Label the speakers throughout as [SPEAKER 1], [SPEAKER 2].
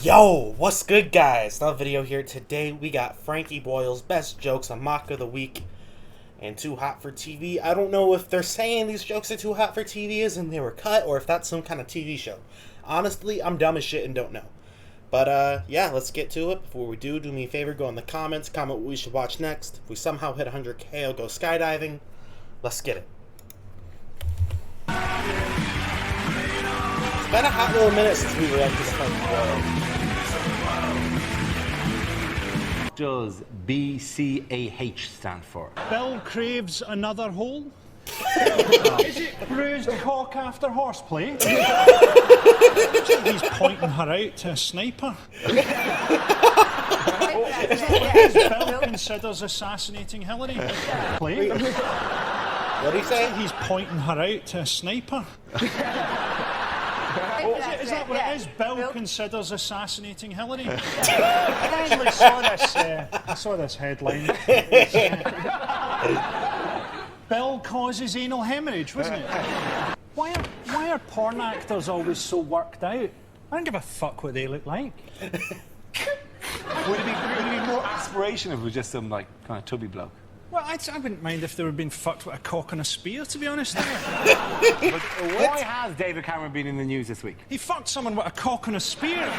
[SPEAKER 1] Yo, what's good, guys? Another video here. Today we got Frankie Boyle's best jokes on Mock of the Week and Too Hot for TV. I don't know if they're saying these jokes are too hot for TV as in they were cut, or if that's some kind of TV show. Honestly, I'm dumb as shit and don't know. But yeah, let's get to it. Before we do me a favor, go in the comments, comment what we should watch next. If we somehow hit 100K, I'll go skydiving. Let's get it. It's been a hot little minute since we reacted to Frankie Boyle.
[SPEAKER 2] Does BCAH stand for?
[SPEAKER 3] Bill craves another hole. Is it bruised cock after horseplay? Looks like he's pointing her out to a sniper. Is that what Bill considers assassinating Hillary? Play?
[SPEAKER 1] What did he say?
[SPEAKER 3] He's pointing her out to a sniper. Is that what it is? Bill considers assassinating Hillary? I actually saw this headline. Bill causes anal hemorrhage, wasn't it? Why are porn actors always so worked out? I don't give a fuck what they look like.
[SPEAKER 2] Would it be more aspirational if it was just some, like, kind of tubby bloke?
[SPEAKER 3] Well, I wouldn't mind if they were being fucked with a cock and a spear, to be honest.
[SPEAKER 2] But why has David Cameron been in the news this week?
[SPEAKER 3] He fucked someone with a cock and a spear.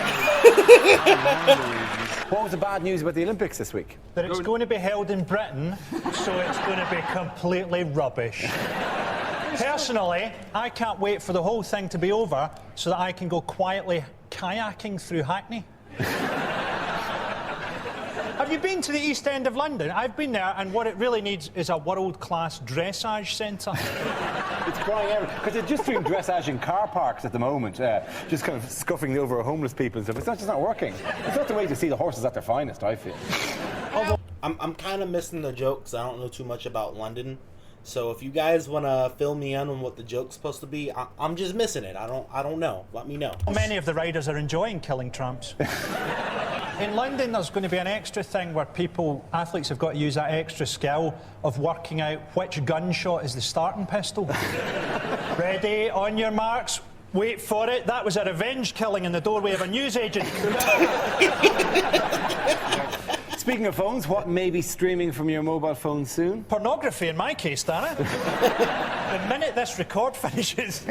[SPEAKER 2] What was the bad news about the Olympics this week?
[SPEAKER 3] That it's going to be held in Britain, so it's going to be completely rubbish. Personally, I can't wait for the whole thing to be over so that I can go quietly kayaking through Hackney. Have you been to the East End of London? I've been there, and what it really needs is a world-class dressage centre.
[SPEAKER 2] It's crying out, because they're just doing dressage in car parks at the moment, just kind of scuffing over homeless people and stuff. It's just not working. It's not the way to see the horses at their finest, I feel.
[SPEAKER 1] Although I'm kind of missing the jokes. I don't know too much about London. So if you guys want to fill me in on what the joke's supposed to be, I'm just missing it. I don't know. Let me know.
[SPEAKER 3] Many of the riders are enjoying killing tramps. In London, there's going to be an extra thing where athletes have got to use that extra skill of working out which gunshot is the starting pistol. Ready, on your marks, wait for it. That was a revenge killing in the doorway of a newsagent.
[SPEAKER 2] Speaking of phones, what may be streaming from your mobile phone soon?
[SPEAKER 3] Pornography in my case, Dana. The minute this record finishes.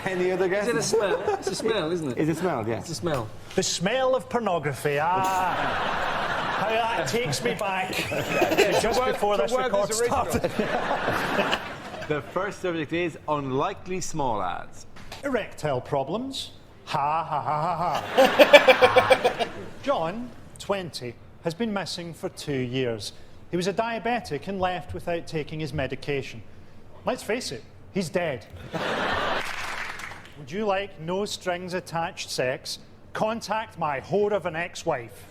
[SPEAKER 2] Any other guesses?
[SPEAKER 4] Is it a smell? It's a smell, isn't it?
[SPEAKER 2] Is it smell, yes.
[SPEAKER 4] It's a smell.
[SPEAKER 3] The smell of pornography, how that takes me back to just before this record started.
[SPEAKER 2] The first subject is unlikely small ads.
[SPEAKER 3] Erectile problems. Ha ha ha ha ha. John, 20, has been missing for 2 years. He was a diabetic and left without taking his medication. Let's face it, he's dead. Would you like no strings attached sex? Contact my whore of an ex-wife.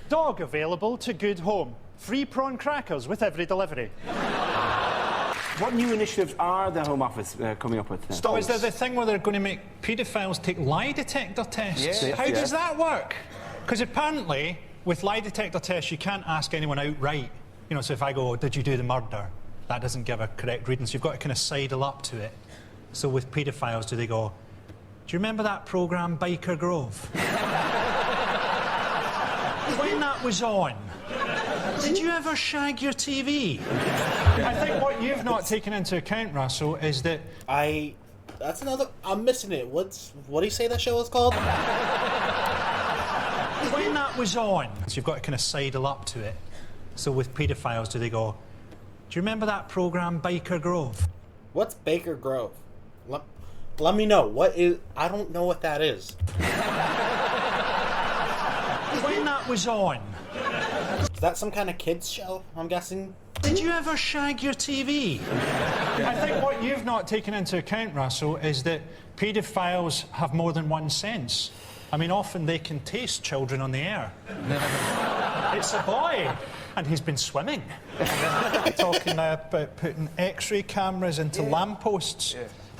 [SPEAKER 3] Dog available to good home. Free prawn crackers with every delivery.
[SPEAKER 2] What new initiatives are the Home Office coming up with?
[SPEAKER 3] So is there the thing where they're going to make paedophiles take lie detector tests?
[SPEAKER 2] Yes,
[SPEAKER 3] How
[SPEAKER 2] yes.
[SPEAKER 3] does that work? Because apparently, with lie detector tests, you can't ask anyone outright. You know, so if I go, did you do the murder? That doesn't give a correct reading, so you've got to kind of sidle up to it. So with paedophiles, do they go, do you remember that programme, Biker Grove? When that was on, did you ever shag your TV? I think what you've not taken into account, Russell, is that...
[SPEAKER 1] That's another... I'm missing it. What do you say that show is called?
[SPEAKER 3] When that was on, so you've got to kind of sidle up to it. So with paedophiles, do they go, do you remember that programme, Biker Grove?
[SPEAKER 1] What's Baker Grove? Let me know. What is... I don't know what that is.
[SPEAKER 3] When that was on.
[SPEAKER 1] Is that some kind of kids show, I'm guessing?
[SPEAKER 3] Did you ever shag your TV? I think what you've not taken into account, Russell, is that paedophiles have more than one sense. I mean, often they can taste children on the air. It's a boy, and he's been swimming. Talking about putting X-ray cameras into lampposts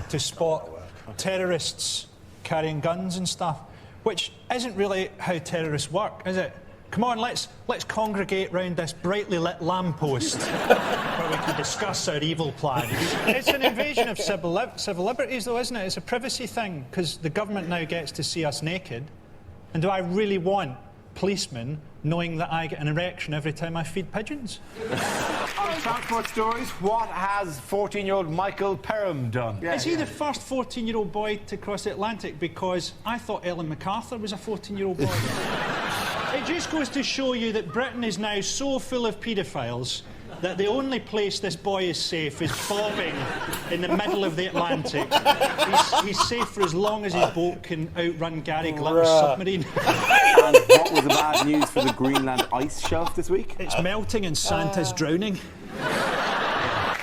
[SPEAKER 3] to spot terrorists carrying guns and stuff, which isn't really how terrorists work, is it? Come on, let's congregate round this brightly lit lamppost where we can discuss our evil plans. It's an invasion of civil liberties, though, isn't it? It's a privacy thing, because the government now gets to see us naked. And do I really want policemen knowing that I get an erection every time I feed pigeons?
[SPEAKER 2] On transport stories, what has 14-year-old Michael Perham done?
[SPEAKER 3] Is he the first 14-year-old boy to cross the Atlantic? Because I thought Ellen MacArthur was a 14-year-old boy. It just goes to show you that Britain is now so full of paedophiles that the only place this boy is safe is bobbing in the middle of the Atlantic. He's safe for as long as his boat can outrun Gary Glitter's submarine.
[SPEAKER 2] And what was the bad news for the Greenland ice shelf this week?
[SPEAKER 3] It's melting and Santa's drowning.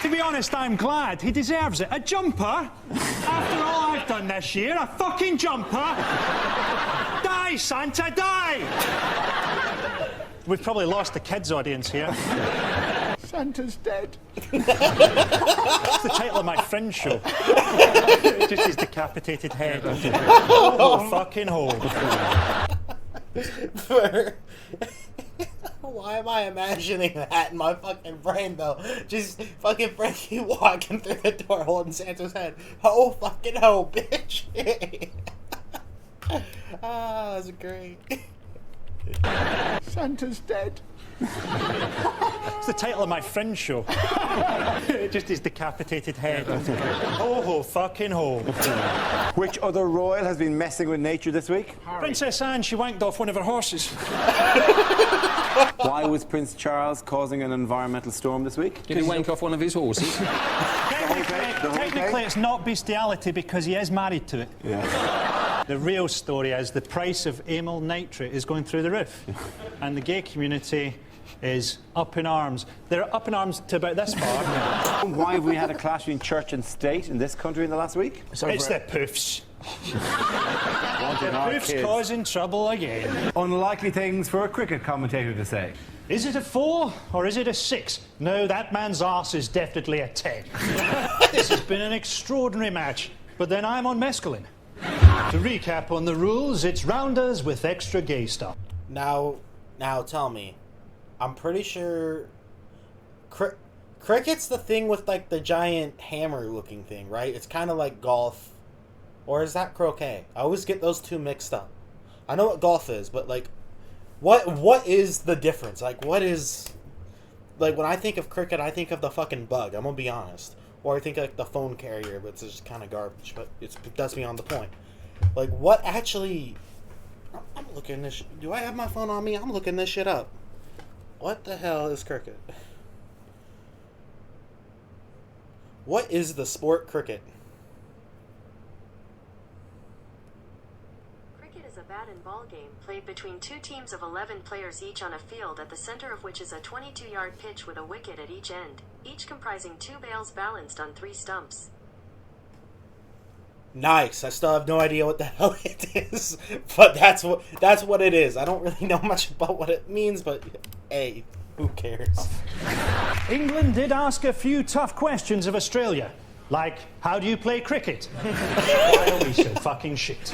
[SPEAKER 3] To be honest, I'm glad. He deserves it. A jumper? After all I've done this year, a fucking jumper? Die, Santa, die! We've probably lost the kids' audience here.
[SPEAKER 2] Santa's dead.
[SPEAKER 3] That's the title of my Fringe show. Just his decapitated head. Oh, fucking hole.
[SPEAKER 1] Why am I imagining that in my fucking brain, though? Just fucking Frankie walking through the door holding Santa's head. Oh, fucking ho, bitch. That's great.
[SPEAKER 2] Santa's dead.
[SPEAKER 3] It's the title of my Fringe show. Just his decapitated head. Oh, fucking hole.
[SPEAKER 2] Which other royal has been messing with nature this week?
[SPEAKER 3] Princess Anne, she wanked off one of her horses.
[SPEAKER 2] Why was Prince Charles causing an environmental storm this week?
[SPEAKER 4] Did he wank off one of his horses?
[SPEAKER 3] Technically, it's not bestiality because he is married to it.
[SPEAKER 2] Yeah.
[SPEAKER 3] The real story is the price of amyl nitrate is going through the roof. And the gay community is up in arms. They're up in arms to about this far.
[SPEAKER 2] Why have we had a clash between church and state in this country in the last week?
[SPEAKER 3] It's the poofs. Poofs causing trouble again.
[SPEAKER 2] Unlikely things for a cricket commentator to say.
[SPEAKER 3] Is it a 4 or is it a 6? No, that man's arse is definitely a 10. This has been an extraordinary match, but then I'm on mescaline. To recap on the rules, it's rounders with extra gay stuff.
[SPEAKER 1] Now tell me. I'm pretty sure cricket's the thing with like the giant hammer looking thing, right? It's kind of like golf. Or is that croquet? I always get those two mixed up. I know what golf is, but like what is the difference? Like what is like when I think of cricket, I think of the fucking bug. I'm gonna be honest. Or I think like the phone carrier, but it's just kind of garbage. But that's beyond the point. Like what actually? I'm looking this. Do I have my phone on me? I'm looking this shit up. What the hell is cricket? What is the sport cricket?
[SPEAKER 5] Cricket is a bat and ball game played between two teams of 11 players each on a field at the center of which is a 22-yard pitch with a wicket at each end, each comprising 2 bails balanced on 3 stumps.
[SPEAKER 1] Nice. I still have no idea what the hell it is, but that's what it is. I don't really know much about what it means, but hey, who cares?
[SPEAKER 3] England did ask a few tough questions of Australia. Like, how do you play cricket? Why are we so fucking shit?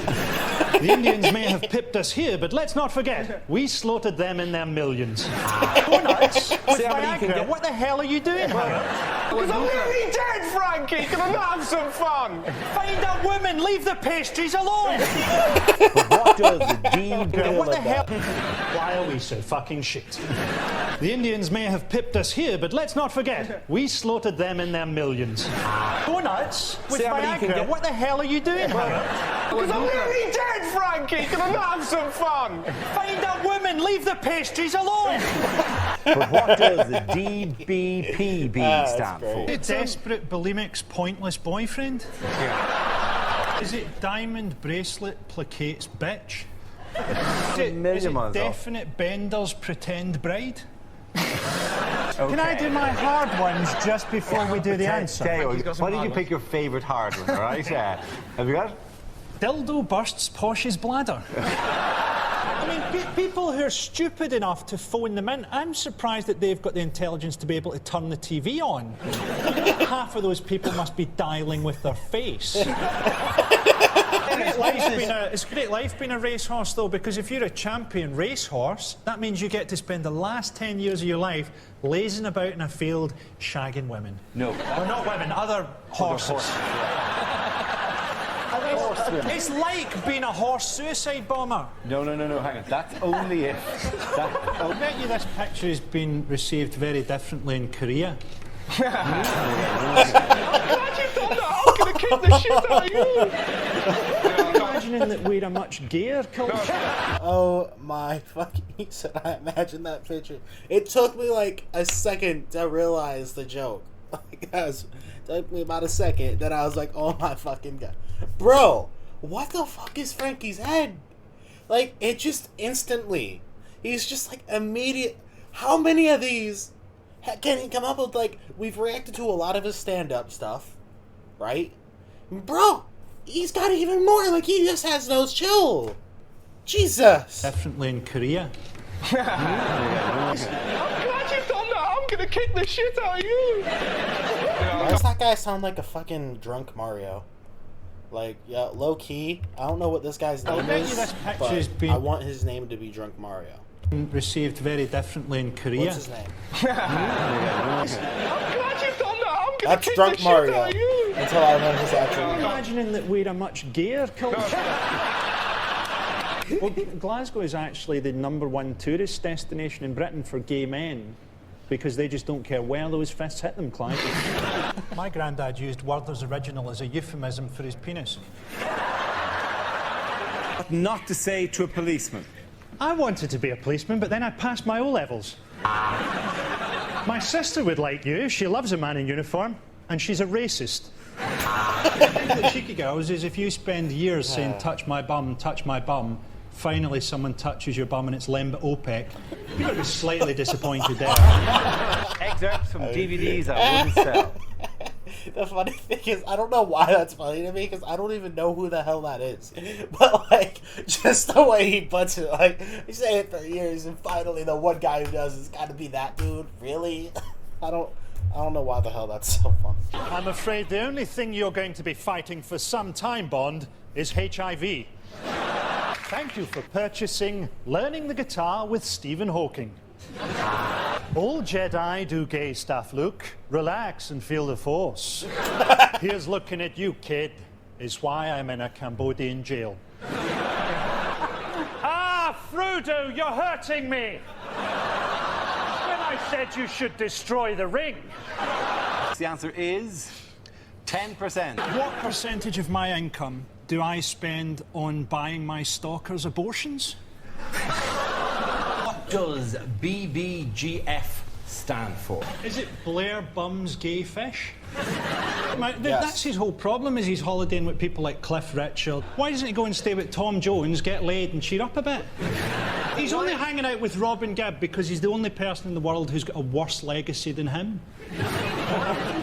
[SPEAKER 3] The Indians may have pipped us here, but let's not forget, we slaughtered them in their millions. Go nuts! With Viagra, what the hell are you doing here?
[SPEAKER 6] Because I'm nearly dead, Frankie! Can I not have some fun?
[SPEAKER 3] Find a woman, leave the pastries alone!
[SPEAKER 2] What does the deed do?
[SPEAKER 3] What the hell? Why are we so fucking shit? The Indians may have pipped us here, but let's not forget, we slaughtered them in their millions. Go nuts! With Viagra, what the hell are you doing here?
[SPEAKER 6] Because I'm nearly dead, Frankie! Can I not have some fun?
[SPEAKER 3] Find a woman, leave the pastries alone!
[SPEAKER 2] But what does the DBPB stand for?
[SPEAKER 3] Desperate bulimic's pointless boyfriend?
[SPEAKER 2] Yeah.
[SPEAKER 3] Is it diamond bracelet placates bitch? Is it definite benders pretend bride?
[SPEAKER 2] Okay.
[SPEAKER 3] Can I do my hard ones just before we do the answer?
[SPEAKER 2] Why did you pick your favourite hard one, all right? Have you got it?
[SPEAKER 3] Dildo bursts Posh's bladder. I mean, people who are stupid enough to phone them in, I'm surprised that they've got the intelligence to be able to turn the TV on. Half of those people must be dialing with their face. It's great life being a racehorse, though, because if you're a champion racehorse, that means you get to spend the last 10 years of your life lazing about in a field shagging women.
[SPEAKER 2] No.
[SPEAKER 3] Or not women, other horses. It's like being a horse suicide bomber.
[SPEAKER 2] No, hang on. That's only if.
[SPEAKER 3] I bet you this picture has been received very differently in Korea.
[SPEAKER 6] I'm gonna kick the shit out of you!
[SPEAKER 3] Imagining that we're a much gayer culture.
[SPEAKER 1] Oh my fucking... He said, I imagine that picture. It took me like a second to realize the joke. Like, it took me about a second. Then I was like, oh my fucking god. Bro, what the fuck is Frankie's head? Like, it just instantly... He's just like immediate... How many of these can he come up with? Like, we've reacted to a lot of his stand-up stuff, right? Bro, he's got even more. Like, he just has no chill. Jesus.
[SPEAKER 3] Differently in Korea.
[SPEAKER 6] I'm glad you've done that. I'm gonna kick the shit out of you!
[SPEAKER 1] Why does that guy sound like a fucking drunk Mario? Like, yeah, low key. I don't know what this guy's name is, but I want his name to be Drunk Mario.
[SPEAKER 3] Received very differently in Korea.
[SPEAKER 1] What's his name?
[SPEAKER 6] I'm glad you've done that. I'm gonna
[SPEAKER 1] That's
[SPEAKER 6] kick
[SPEAKER 1] Drunk
[SPEAKER 6] the
[SPEAKER 1] Mario.
[SPEAKER 6] shit out of you!
[SPEAKER 1] Until I learn his actual name.
[SPEAKER 3] Imagining that we're a much gayer culture. Well, Glasgow is actually the #1 tourist destination in Britain for gay men, because they just don't care where those fists hit them, Clive. My granddad used Werther's Original as a euphemism for his penis.
[SPEAKER 2] What not to say to a policeman?
[SPEAKER 3] I wanted to be a policeman, but then I passed my O-levels. My sister would like you. She loves a man in uniform, and she's a racist. The thing with cheeky girls is if you spend years saying, touch my bum, finally someone touches your bum and it's Lembit OPEC, you're going to be slightly disappointed there.
[SPEAKER 2] Excerpts from DVDs I wouldn't sell.
[SPEAKER 1] The funny thing is, I don't know why that's funny to me, because I don't even know who the hell that is. But, like, just the way he puts it, like, he's saying it for years, and finally the one guy who does it's got to be that dude. Really? I don't know why the hell that's so funny.
[SPEAKER 3] I'm afraid the only thing you're going to be fighting for some time, Bond, is HIV. Thank you for purchasing Learning the Guitar with Stephen Hawking. All Jedi do gay stuff, Luke. Relax and feel the Force. Here's looking at you, kid, is why I'm in a Cambodian jail. Ah, Frodo, you're hurting me! When I said you should destroy the ring.
[SPEAKER 2] The answer is 10%.
[SPEAKER 3] What percentage of my income do I spend on buying my stalkers abortions?
[SPEAKER 7] What does BBGF stand for?
[SPEAKER 3] Is it Blair Bum's Gay Fish? That's his whole problem, is he's holidaying with people like Cliff Richard. Why doesn't he go and stay with Tom Jones, get laid and cheer up a bit? He's only hanging out with Robin Gibb because he's the only person in the world who's got a worse legacy than him. You've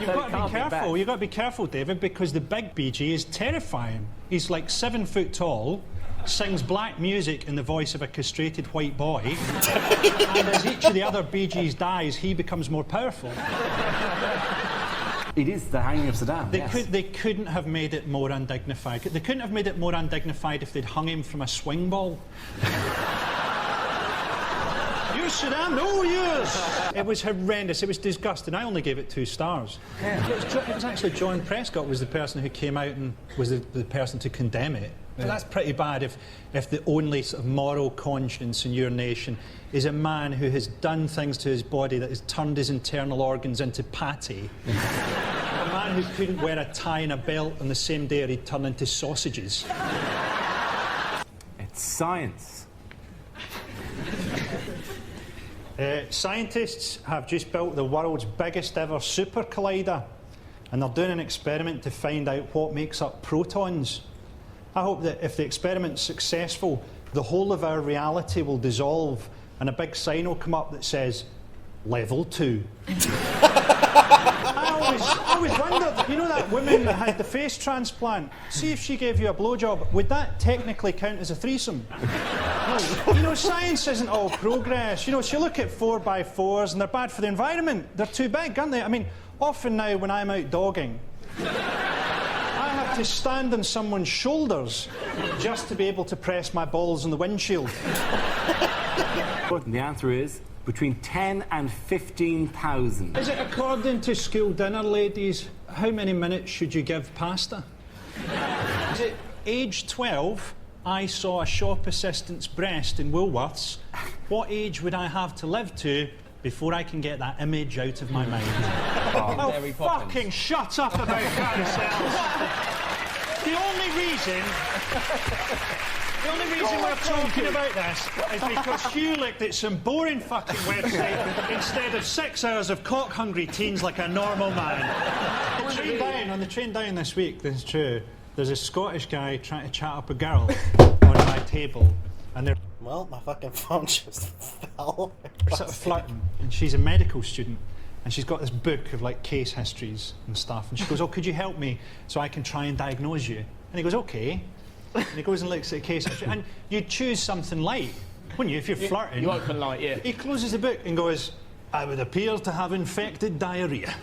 [SPEAKER 3] got to be careful. You've got to be careful, David, because the big BG is terrifying. He's like 7 foot tall, sings black music in the voice of a castrated white boy, and as each of the other BGs dies, he becomes more powerful.
[SPEAKER 2] It is the hanging of Saddam.
[SPEAKER 3] They couldn't have made it more undignified. They couldn't have made it more undignified if they'd hung him from a swing ball. You, Saddam? No, yes! It was horrendous. It was disgusting. I only gave it 2 stars. It was actually John Prescott was the person who came out and was the person to condemn it. But that's pretty bad if the only sort of moral conscience in your nation is a man who has done things to his body that has turned his internal organs into patty. A man who couldn't wear a tie and a belt on the same day or he'd turn into sausages.
[SPEAKER 2] It's science.
[SPEAKER 3] Scientists have just built the world's biggest ever super collider, and they're doing an experiment to find out what makes up protons. I hope that if the experiment's successful, the whole of our reality will dissolve and a big sign will come up that says, Level 2. I always wondered, you know that woman that had the face transplant? See if she gave you a blowjob, would that technically count as a threesome? No. You know, science isn't all progress. You know, so you look at 4x4s and they're bad for the environment. They're too big, aren't they? I mean, often now when I'm out dogging, I have to stand on someone's shoulders just to be able to press my balls on the windshield?
[SPEAKER 2] The answer is between 10 and 15,000.
[SPEAKER 3] Is it according to school dinner, ladies, how many minutes should you give pasta? Is it age 12, I saw a shop assistant's breast in Woolworths? What age would I have to live to before I can get that image out of my mind? Oh, fucking shut up about carousels. The only reason we're talking about this is because Hugh looked at some boring fucking website instead of 6 hours of cock-hungry teens like a normal man. On the train down this week, this is true, there's a Scottish guy trying to chat up a girl on my table, and they're...
[SPEAKER 1] Well, my fucking phone just fell.
[SPEAKER 3] sort of flirting, and she's a medical student, and she's got this book of like case histories and stuff, and she goes, "Oh, could you help me so I can try and diagnose you?" And he goes, "Okay." And he goes and looks at the case history, and you'd choose something light, wouldn't you, if you're flirting?
[SPEAKER 4] You open light, yeah.
[SPEAKER 3] He closes the book and goes, "I would appear to have infected diarrhea."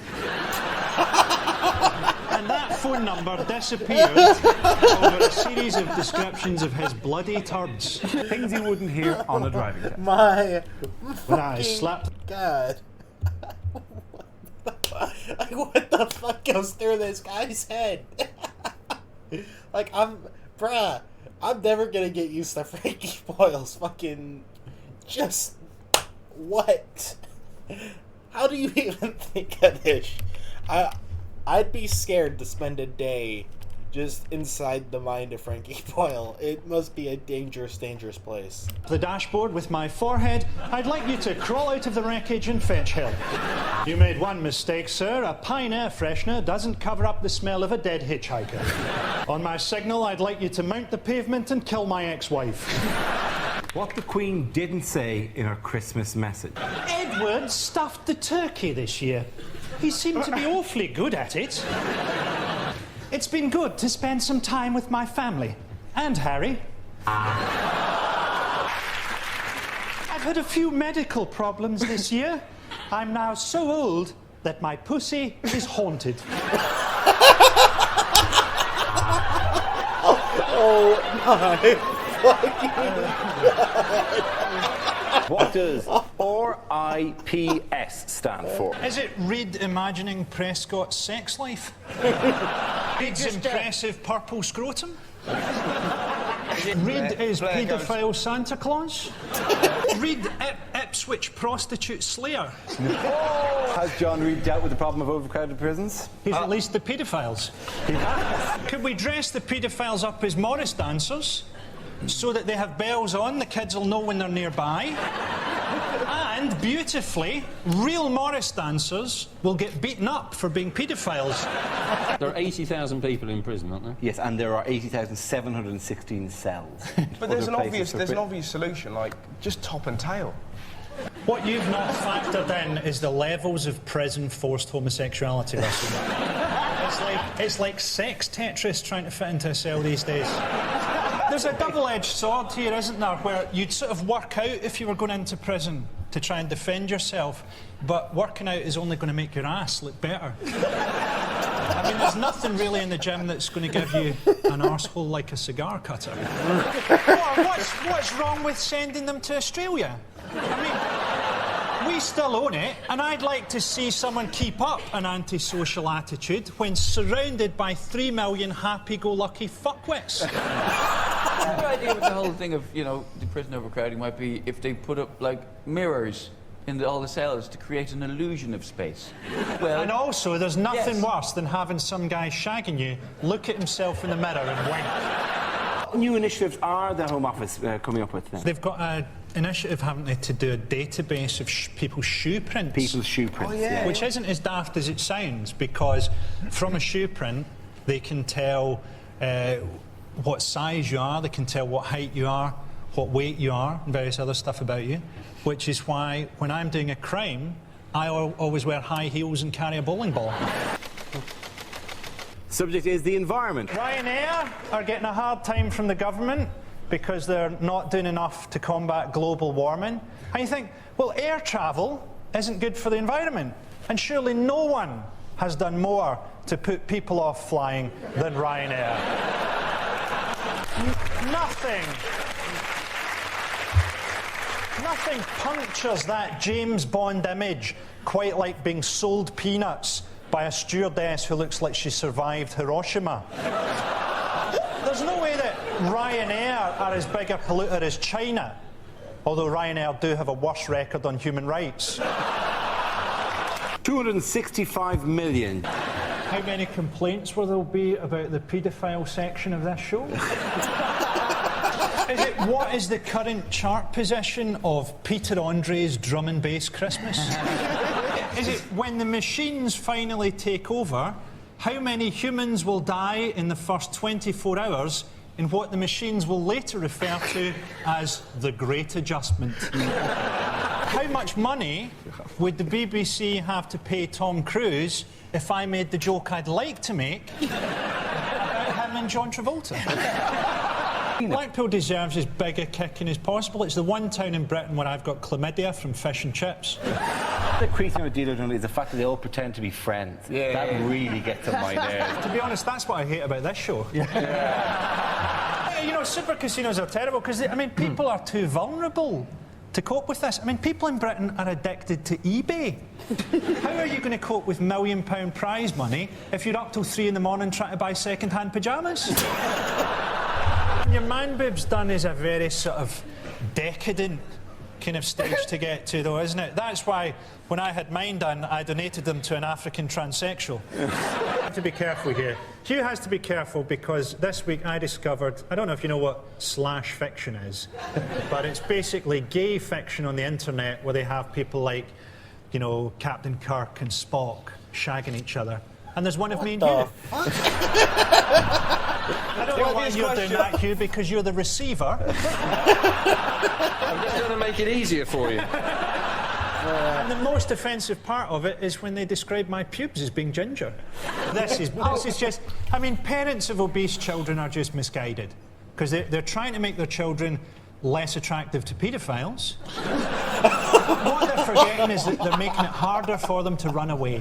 [SPEAKER 3] And that phone number disappeared over a series of descriptions of his bloody turds.
[SPEAKER 2] Things you wouldn't hear on a driving test.
[SPEAKER 1] My
[SPEAKER 3] When I
[SPEAKER 1] fucking
[SPEAKER 3] slapped...
[SPEAKER 1] God. Like, what the fuck goes through this guy's head? Like, I'm never gonna get used to Frankie Boyle's fucking... Just... What? How do you even think of this? I'd be scared to spend a day just inside the mind of Frankie Boyle. It must be a dangerous, dangerous place.
[SPEAKER 3] The dashboard with my forehead, I'd like you to crawl out of the wreckage and fetch help. You made one mistake, sir. A pine air freshener doesn't cover up the smell of a dead hitchhiker. On my signal, I'd like you to mount the pavement and kill my ex-wife.
[SPEAKER 2] What the Queen didn't say in her Christmas message.
[SPEAKER 3] Edward stuffed the turkey this year. He seemed to be awfully good at it. It's been good to spend some time with my family. And Harry. I've had a few medical problems this year. I'm now so old that my pussy is haunted.
[SPEAKER 1] Oh my fucking God.
[SPEAKER 2] What does RIPS stand for?
[SPEAKER 3] Is it Reid imagining Prescott's sex life? Reid's impressive purple scrotum? Reid is paedophile Santa Claus? Reid Ipswich prostitute slayer?
[SPEAKER 2] Has John Reid dealt with the problem of overcrowded prisons?
[SPEAKER 3] He's released the paedophiles. Could we dress the paedophiles up as Morris dancers so that they have bells on, the kids will know when they're nearby? And beautifully, real Morris dancers will get beaten up for being paedophiles.
[SPEAKER 4] There are 80,000 people in prison, aren't there?
[SPEAKER 2] Yes, and there are 80,716 cells.
[SPEAKER 6] But there's an obvious solution, like just top and tail.
[SPEAKER 3] What you've not factored in is the levels of prison-forced homosexuality, Russell. It's like sex Tetris trying to fit into a cell these days. There's a double-edged sword here, isn't there, where you'd sort of work out if you were going into prison to try and defend yourself, but working out is only going to make your ass look better. I mean, there's nothing really in the gym that's going to give you an arsehole like a cigar cutter. What's wrong with sending them to Australia? I mean, we still own it, and I'd like to see someone keep up an antisocial attitude when surrounded by 3 million happy-go-lucky fuckwits.
[SPEAKER 8] The idea with the whole thing of, you know, the prison overcrowding might be if they put up, like, mirrors in all the cells to create an illusion of space. Well,
[SPEAKER 3] and also, there's nothing worse than having some guy shagging you, look at himself in the mirror and wink.
[SPEAKER 2] What new initiatives are the Home Office coming up with then?
[SPEAKER 3] They've got an initiative, haven't they, to do a database of people's shoe prints.
[SPEAKER 2] People's shoe prints, yeah.
[SPEAKER 3] Which isn't as daft as it sounds, because from a shoe print, they can tell what size you are, they can tell what height you are, what weight you are, and various other stuff about you, which is why when I'm doing a crime, I always wear high heels and carry a bowling ball.
[SPEAKER 2] Subject is the environment.
[SPEAKER 3] Ryanair are getting a hard time from the government because they're not doing enough to combat global warming. And you think, well, air travel isn't good for the environment, and surely no one has done more to put people off flying than Ryanair. Nothing punctures that James Bond image quite like being sold peanuts by a stewardess who looks like she survived Hiroshima. There's no way that Ryanair are as big a polluter as China, although Ryanair do have a worse record on human rights.
[SPEAKER 2] 265 million.
[SPEAKER 3] How many complaints will there be about the paedophile section of this show? What is the current chart position of Peter Andre's Drum and Bass Christmas? Is it when the machines finally take over, how many humans will die in the first 24 hours in what the machines will later refer to as the Great Adjustment? How much money would the BBC have to pay Tom Cruise if I made the joke I'd like to make about him and John Travolta? Blackpool deserves as big a kicking as possible. It's the one town in Britain where I've got chlamydia from fish and chips.
[SPEAKER 2] The crazy thing with Dealer Journal is the fact that they all pretend to be friends. Yeah. That really gets on my nerves.
[SPEAKER 3] To be honest, that's what I hate about this show. Yeah. You know, super casinos are terrible because, I mean, people are too vulnerable to cope with this. I mean, people in Britain are addicted to eBay. How are you going to cope with £1 million prize money if you're up till 3 in the morning trying to buy second-hand pyjamas? Your man boobs done is a very sort of decadent kind of stage to get to, though, isn't it? That's why when I had mine done, I donated them to an African transsexual. I have to be careful here. Hugh has to be careful because this week I discovered, I don't know if you know what slash fiction is, but it's basically gay fiction on the internet where they have people like, you know, Captain Kirk and Spock shagging each other. And there's one of me and you. I don't know why you're doing that, Hugh, because you're the receiver.
[SPEAKER 4] I'm just going to make it easier for you.
[SPEAKER 3] And the most offensive part of it is when they describe my pubes as being ginger. This is just... I mean, parents of obese children are just misguided because they're trying to make their children less attractive to paedophiles. What they're forgetting is that they're making it harder for them to run away.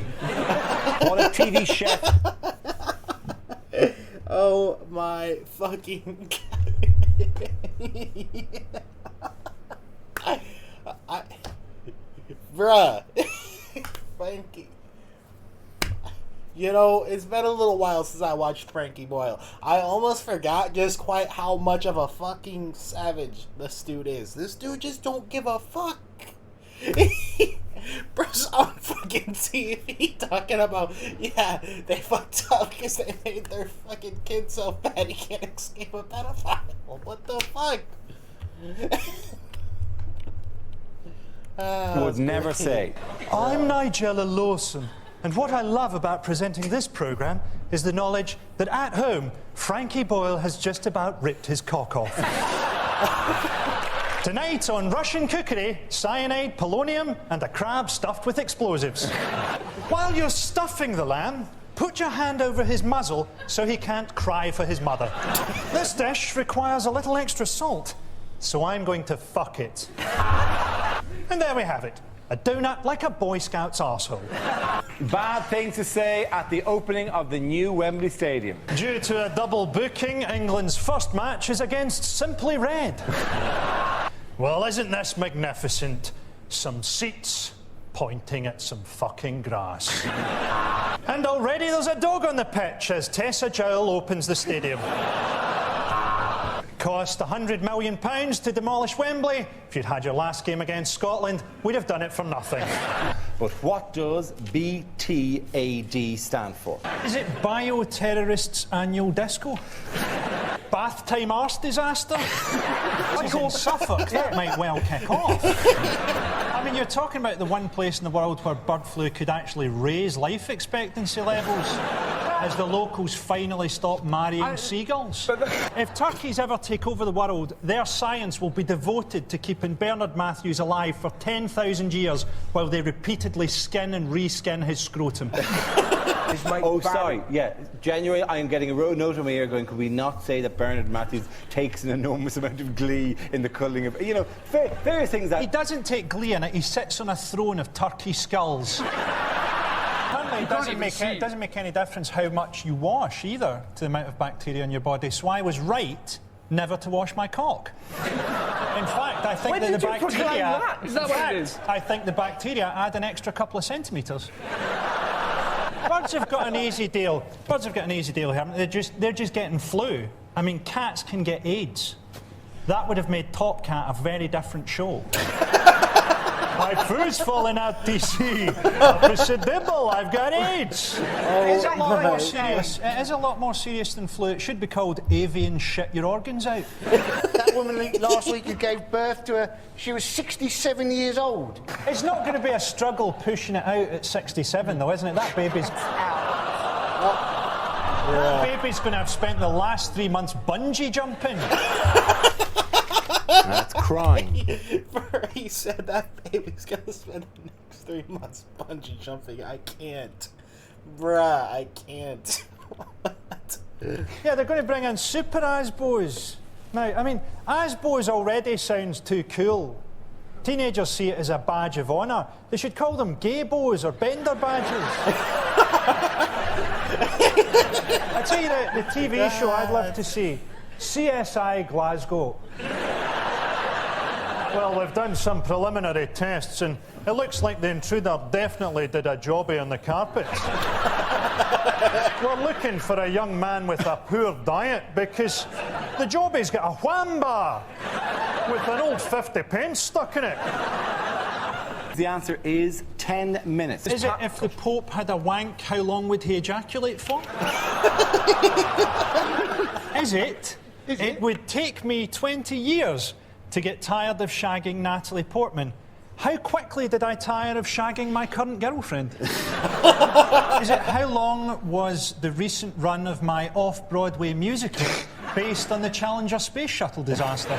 [SPEAKER 2] What a TV chef.
[SPEAKER 1] Oh my fucking bruh. Frankie. You know, it's been a little while since I watched Frankie Boyle. I almost forgot just quite how much of a fucking savage this dude is. This dude just don't give a fuck. Bro's on fucking TV talking about, yeah, they fucked up because they made their fucking kid so bad he can't escape a pedophile. What the fuck?
[SPEAKER 2] Would never say.
[SPEAKER 3] I'm Nigella Lawson, and what I love about presenting this programme is the knowledge that at home, Frankie Boyle has just about ripped his cock off. Tonight on Russian cookery, cyanide, polonium, and a crab stuffed with explosives. While you're stuffing the lamb, put your hand over his muzzle so he can't cry for his mother. This dish requires a little extra salt, so I'm going to fuck it. And there we have it. A donut like a Boy Scout's arsehole.
[SPEAKER 2] Bad thing to say at the opening of the new Wembley Stadium.
[SPEAKER 3] Due to a double booking, England's first match is against Simply Red. Well, isn't this magnificent? Some seats pointing at some fucking grass. And already there's a dog on the pitch as Tessa Jowell opens the stadium. Cost £100 million to demolish Wembley. If you'd had your last game against Scotland, we'd have done it for nothing.
[SPEAKER 2] But what does BTAD stand for?
[SPEAKER 3] Is it Bioterrorists Annual Disco? Bath time arse disaster? This is in Suffolk. That might well kick off. I mean, you're talking about the one place in the world where bird flu could actually raise life expectancy levels as the locals finally stop marrying seagulls. If turkeys ever take over the world, their science will be devoted to keeping Bernard Matthews alive for 10,000 years while they repeatedly skin and reskin his scrotum.
[SPEAKER 2] Oh, sorry. Yeah, January, I am getting a note on my ear going, could we not say that Bernard Matthews takes an enormous amount of glee in the culling of... You know, various things that...
[SPEAKER 3] He doesn't take glee in it, he sits on a throne of turkey skulls. it doesn't make any difference how much you wash either to the amount of bacteria in your body. So I was right never to wash my cock. In fact, I think that the bacteria.
[SPEAKER 4] Is that what it is?
[SPEAKER 3] I think the bacteria add an extra couple of centimetres. Birds have got an easy deal. Birds have got an easy deal here. They're just getting flu. I mean, cats can get AIDS. That would have made Top Cat a very different show. My food's falling out to sea. Dibble, I've got AIDS. It's a lot more serious. It is a lot more serious than flu. It should be called avian shit your organs out.
[SPEAKER 9] That woman last week who gave birth to her, she was 67 years old.
[SPEAKER 3] It's not going to be a struggle pushing it out at 67, though, isn't it? That baby's... That baby's going to have spent the last 3 months bungee jumping.
[SPEAKER 2] That's crime.
[SPEAKER 1] He said that baby's gonna spend the next 3 months bungee jumping. I can't. Bruh, I can't.
[SPEAKER 3] Yeah, they're going to bring in super Asbos. Now, I mean, Asbos already sounds too cool. Teenagers see it as a badge of honour. They should call them gay-bos or bender badges. I tell you, the TV show I'd love to see, CSI Glasgow. Well, we've done some preliminary tests, and it looks like the intruder definitely did a jobbie on the carpet. We're looking for a young man with a poor diet because the jobbie's got a wham bar with an old 50 pence stuck in it.
[SPEAKER 2] The answer is 10 minutes.
[SPEAKER 3] Is it if the Pope had a wank, how long would he ejaculate for? Is it? It would take me 20 years to get tired of shagging Natalie Portman. How quickly did I tire of shagging my current girlfriend? Is it how long was the recent run of my off-Broadway musical based on the Challenger space shuttle disaster?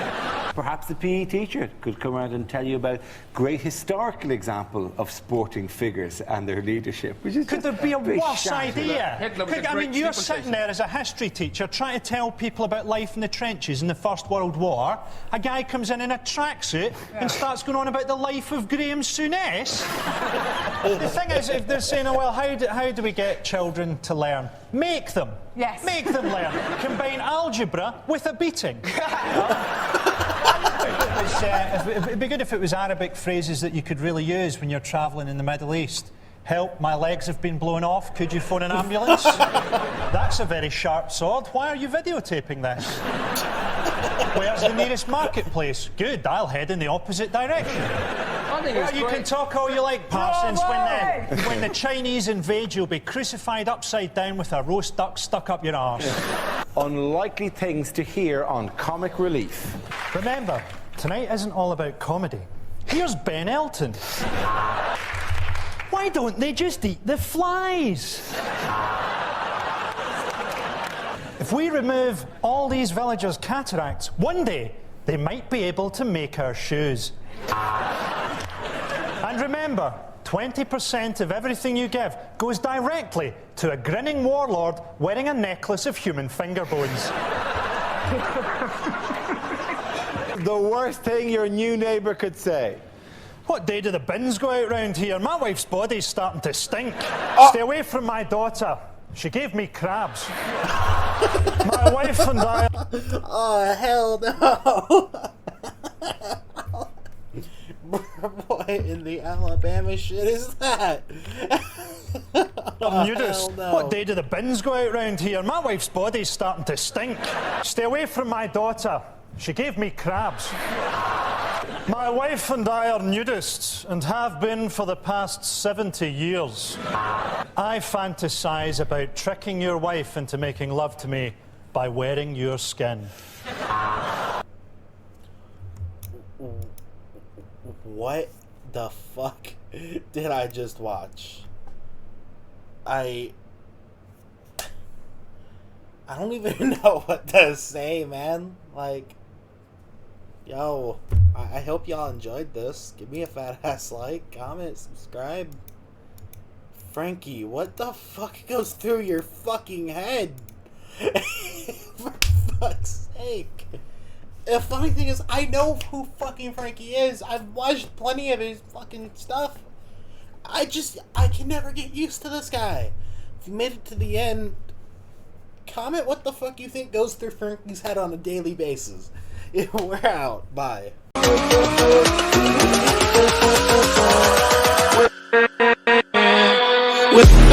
[SPEAKER 2] Perhaps the PE teacher could come around and tell you about great historical example of sporting figures and their leadership.
[SPEAKER 3] Could there be a worse idea?
[SPEAKER 4] Hitler
[SPEAKER 3] I mean, you're sitting there as a history teacher trying to tell people about life in the trenches in the First World War. A guy comes in a tracksuit and starts going on about the life of Graham Souness. The thing is, if they're saying, oh, well, how do we get children to learn? Make them.
[SPEAKER 10] Yes.
[SPEAKER 3] Make them learn. Combine algebra with a beating. It'd be good if it was Arabic phrases that you could really use when you're travelling in the Middle East. Help, my legs have been blown off. Could you phone an ambulance? That's a very sharp sword. Why are you videotaping this? Where's the nearest marketplace? Good, I'll head in the opposite direction. You can talk all you like, Parsons. When the Chinese invade, you'll be crucified upside down with a roast duck stuck up your arse.
[SPEAKER 2] Unlikely things to hear on Comic Relief.
[SPEAKER 3] Remember, tonight isn't all about comedy. Here's Ben Elton. Why don't they just eat the flies? If we remove all these villagers' cataracts, one day they might be able to make our shoes. And remember, 20% of everything you give goes directly to a grinning warlord wearing a necklace of human finger bones.
[SPEAKER 2] The worst thing your new neighbour could say.
[SPEAKER 3] What day do the bins go out round here? My wife's body's starting to stink. Stay away from my daughter. She gave me crabs. My wife and I...
[SPEAKER 1] Oh, hell no. What in the Alabama shit is that?
[SPEAKER 3] Nudist.
[SPEAKER 1] No.
[SPEAKER 3] What day do the bins go out round here? My wife's body's starting to stink. Stay away from my daughter. She gave me crabs. My wife and I are nudists and have been for the past 70 years. I fantasize about tricking your wife into making love to me by wearing your skin.
[SPEAKER 1] What the fuck did I just watch? I don't even know what to say, man. Like, yo, I hope y'all enjoyed this. Give me a fat ass like, comment, subscribe. Frankie, what the fuck goes through your fucking head? For fuck's sake. The funny thing is, I know who fucking Frankie is. I've watched plenty of his fucking stuff. I can never get used to this guy. If you made it to the end, comment what the fuck you think goes through Frankie's head on a daily basis. We're out. Bye. With